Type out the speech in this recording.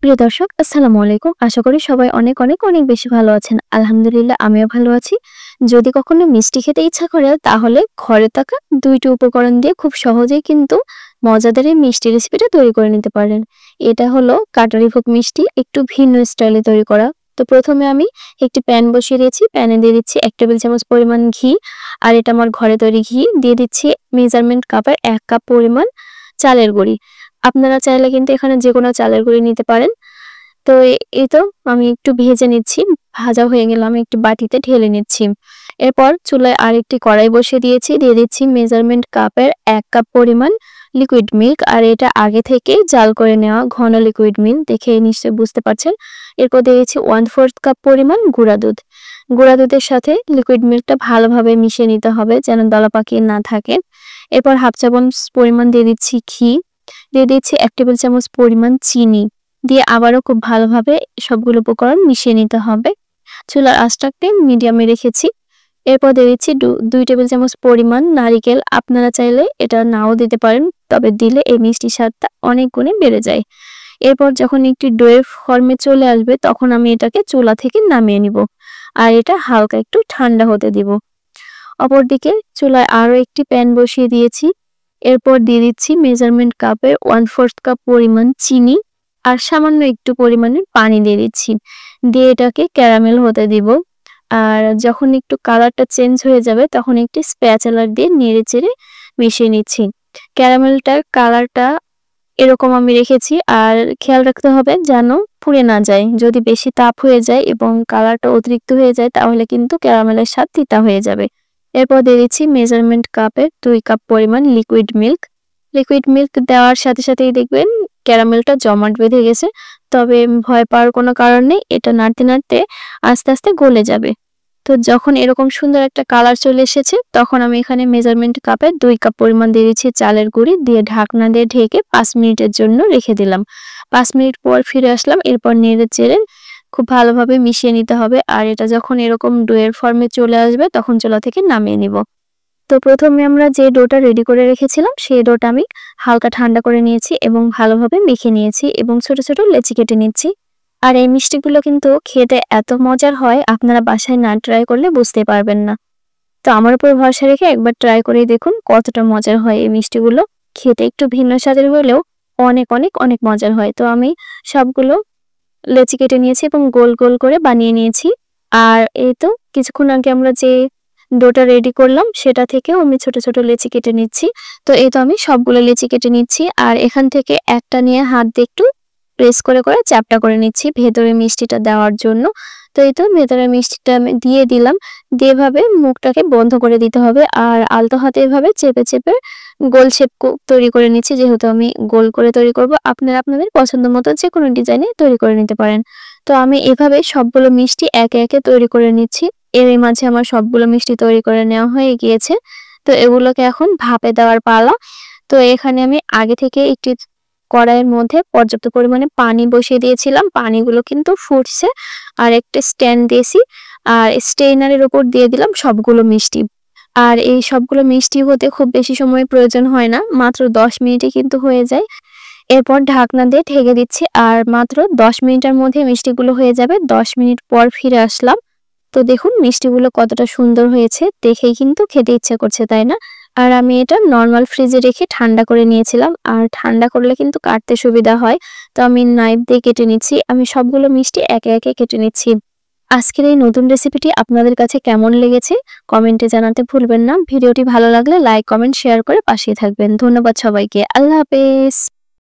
প্রিয় দর্শক, আসসালামু আলাইকুম। আশা করি সবাই অনেক অনেক অনেক বেশি ভালো আছেন। আলহামদুলিল্লাহ, আমিও ভালো আছি। যদি কখনো মিষ্টি খেতে ইচ্ছা করে তাহলে ঘরে থাকা ২টি উপকরণ দিয়ে খুব সহজেই কিন্তু মজাদার এই মিষ্টি রেসিপিটা তৈরি করে নিতে পারেন। এটা হলো কাটারি ভোগ মিষ্টি, একটু ভিন্ন স্টাইলে তৈরি করা। তো প্রথমে আমি একটি প্যান বসিয়ে দিয়েছি। প্যানে দিয়ে দিচ্ছি ১ টেবিল চামচ পরিমাণ ঘি। আর এটা আমার ঘরে তৈরি ঘি। দিয়ে দিচ্ছি মেজারমেন্ট কাপের ১ কাপ পরিমাণ চালের গুঁড়ি। আপনারা চাইলে কিন্তু এখানে যেকোনো চালের গুঁড়ি নিতে পারেন। তো এই তো আমি একটু ভেজে নিচ্ছি। ভাজা হয়ে গেলে আমি একটি বাটিতে ঢেলে নিচ্ছি। এরপর চুলায় আরেকটি কড়াই বসিয়ে দিয়েছি। দিয়ে দিচ্ছি মেজারমেন্ট কাপের ১ কাপ পরিমাণ লিকুইড মিল্ক। আর এটা আগে থেকেই জাল করে নেওয়া ঘন লিকুইড মিল্ক, দেখে নিশ্চয়ই বুঝতে পারছেন। এরপর দিয়ে দিচ্ছি 1/4 কাপ পরিমাণ গুঁড়া দুধ। গুঁড়া দুধের সাথে লিকুইড মিল্কটা ভালোভাবে মিশিয়ে নিতে হবে যেন দলা পাকিয়ে না থাকে। এরপর 1/2 চা চামচ পরিমাণ দিয়ে দিচ্ছি ঘি। দিয়ে দিচ্ছি ১ টেবিল চামচ পরিমাণ চিনি। দিয়ে আবারও খুব ভালোভাবে সবগুলো উপকরণ মিশিয়ে নিতে হবে। চুলার আঁচটাকে মিডিয়ামে রেখেছি। এরপর দিয়ে দিচ্ছি ২ টেবিল চামচ পরিমাণ নারিকেল। আপনারা চাইলে এটা নাও দিতে পারেন, তবে দিলে এই মিষ্টির স্বাদটা অনেক গুণে বেড়ে যায়। এরপর যখন একটি ডোয়ের ফর্মে চলে আসবে তখন আমি এটাকে চুলা থেকে নামিয়ে নিব। আর এটা হালকা একটু ঠান্ডা হতে দিব। অপরদিকে চুলায় আরও একটি প্যান বসিয়ে দিয়েছি। এরপর দিয়ে দিচ্ছি মেজারমেন্ট কাপের 1/4 কাপ পরিমাণ চিনি আর সামান্য একটু পরিমাণে পানি দিয়ে দিচ্ছি। দিয়ে এটাকে ক্যারামেল হতে দিব। আর যখন একটু কালারটা চেঞ্জ হয়ে যাবে তখন একটি স্প্যাচুলা দিয়ে নেড়েচেড়ে মিশিয়ে নিচ্ছি। ক্যারামেলটার কালারটা এরকম আমি রেখেছি। আর খেয়াল রাখতে হবে যেন পুড়ে না যায়। যদি বেশি তাপ হয়ে যায় এবং কালারটা অতিরিক্ত হয়ে যায় তাহলে কিন্তু ক্যারামেলের স্বাদ তিতা হয়ে যাবে। এরপর দিয়ে দিচ্ছি মেজারমেন্ট কাপের ২ কাপ পরিমাণ লিকুইড মিল্ক। লিকুইড মিল্ক দেওয়ার সাথে সাথেই দেখবেন ক্যারামেলটা জমাট বেঁধে গেছে। তবে ভয় পাওয়ার কোনো কারণ নেই। এটা নাড়তে নাড়তে আস্তে আস্তে গলে যাবে। তো যখন এরকম সুন্দর একটা কালার চলে এসেছে তখন আমি এখানে মেজারমেন্ট কাপে ২ কাপ পরিমাণ দিয়ে দিচ্ছি চালের গুঁড়ি। দিয়ে ঢাকনা দিয়ে ঢেকে ৫ মিনিটের জন্য রেখে দিলাম। ৫ মিনিট পর ফিরে আসলাম। এরপর নেড়ে চেড়ে খুব ভালোভাবে মিশিয়ে নিতে হবে। আর এটা যখন এরকম ডোয়ের ফর্মে চলে আসবে তখন চুলা থেকে নামিয়ে নিব। তো প্রথমে আমরা যে ডোটা রেডি করে রেখেছিলাম সেই ডোটা আমি হালকা ঠান্ডা করে নিয়েছি এবং ভালোভাবে মেখে নিয়েছি এবং ছোট ছোট লেচি কেটে নিচ্ছি। আর এই মিষ্টিগুলো কিন্তু খেতে এত মজার হয়, আপনারা বাসায় না ট্রাই করলে বুঝতে পারবেন না। তো আমার উপর ভরসা রেখে একবার ট্রাই করে দেখুন কতটা মজার হয় এই মিষ্টিগুলো। খেতে একটু ভিন্ন স্বাদের হলেও অনেক অনেক অনেক মজার হয়। তো আমি সবগুলো লেচি কেটে নিয়েছি এবং গোল গোল করে বানিয়ে নিয়েছি। আর এই তো কিছুক্ষণ আগে আমরা যে ডোটা রেডি করলাম সেটা থেকেও আমি ছোট ছোট লেচি কেটে নিচ্ছি। তো এই তো আমি সবগুলো লেচি কেটে নিচ্ছি। আর এখান থেকে একটা নিয়ে হাত দিয়ে একটু প্রেস করে করে চ্যাপটা করে নিচ্ছি ভেতরে মিষ্টিটা দেওয়ার জন্য। তো এই তো ভেতরে মিষ্টিটা আমি দিয়ে দিলাম। দিয়ে এভাবে মুখটাকে বন্ধ করে দিতে হবে। আর আলতো হাতে এভাবে চেপে চেপে গোল শেপ তৈরি করে নিচ্ছি। যেহেতু আমি গোল করে তৈরি করব, আপনারা আপনাদের পছন্দ মতো যে কোনো ডিজাইনে তৈরি করে নিতে পারেন। তো আমি এভাবে সবগুলো মিষ্টি একে একে তৈরি করে নিচ্ছি। এর মাঝে আমার সবগুলো মিষ্টি তৈরি করে নেওয়া হয়ে গিয়েছে। তো এগুলোকে এখন ভাপে দেওয়ার পালা। তো এখানে আমি আগে থেকে একটি কড়াইয়ের মধ্যে পর্যাপ্ত পরিমাণে পানি বসিয়ে দিয়েছিলাম। পানিগুলো কিন্তু ফুটছে। আর একটা স্ট্যান্ড দিয়েছি। আর স্টেইনারের উপর দিয়ে দিলাম সবগুলো মিষ্টি। আর এই সবগুলো মিষ্টি হতে খুব বেশি সময় প্রয়োজন হয় না, মাত্র 10 মিনিটে কিন্তু হয়ে যায়। এরপর ঢাকনা দিয়ে ঢেকে দিচ্ছি। আর মাত্র 10 মিনিটের মধ্যে মিষ্টিগুলো হয়ে যাবে। 10 মিনিট পর ফিরে আসলাম। তো দেখুন মিষ্টিগুলো কতটা সুন্দর হয়েছে, দেখেই কিন্তু খেতে ইচ্ছা করছে, তাই না? আর আমি এটা নরমাল ফ্রিজে রেখে ঠান্ডা করে নিয়েছিলাম। আর ঠান্ডা করলে কিন্তু কাটতে সুবিধা হয়। তো আমি নাইফ দিয়ে কেটে নিচ্ছি। আমি সবগুলো মিষ্টি একে একে কেটে নিচ্ছি। আজকের এই নতুন রেসিপিটি আপনাদের কাছে কেমন লেগেছে কমেন্টে জানাতে ভুলবেন না। ভিডিওটি ভালো লাগলে লাইক, কমেন্ট, শেয়ার করে পাশে থাকবেন। ধন্যবাদ সবাইকে। আল্লাহ হাফেজ।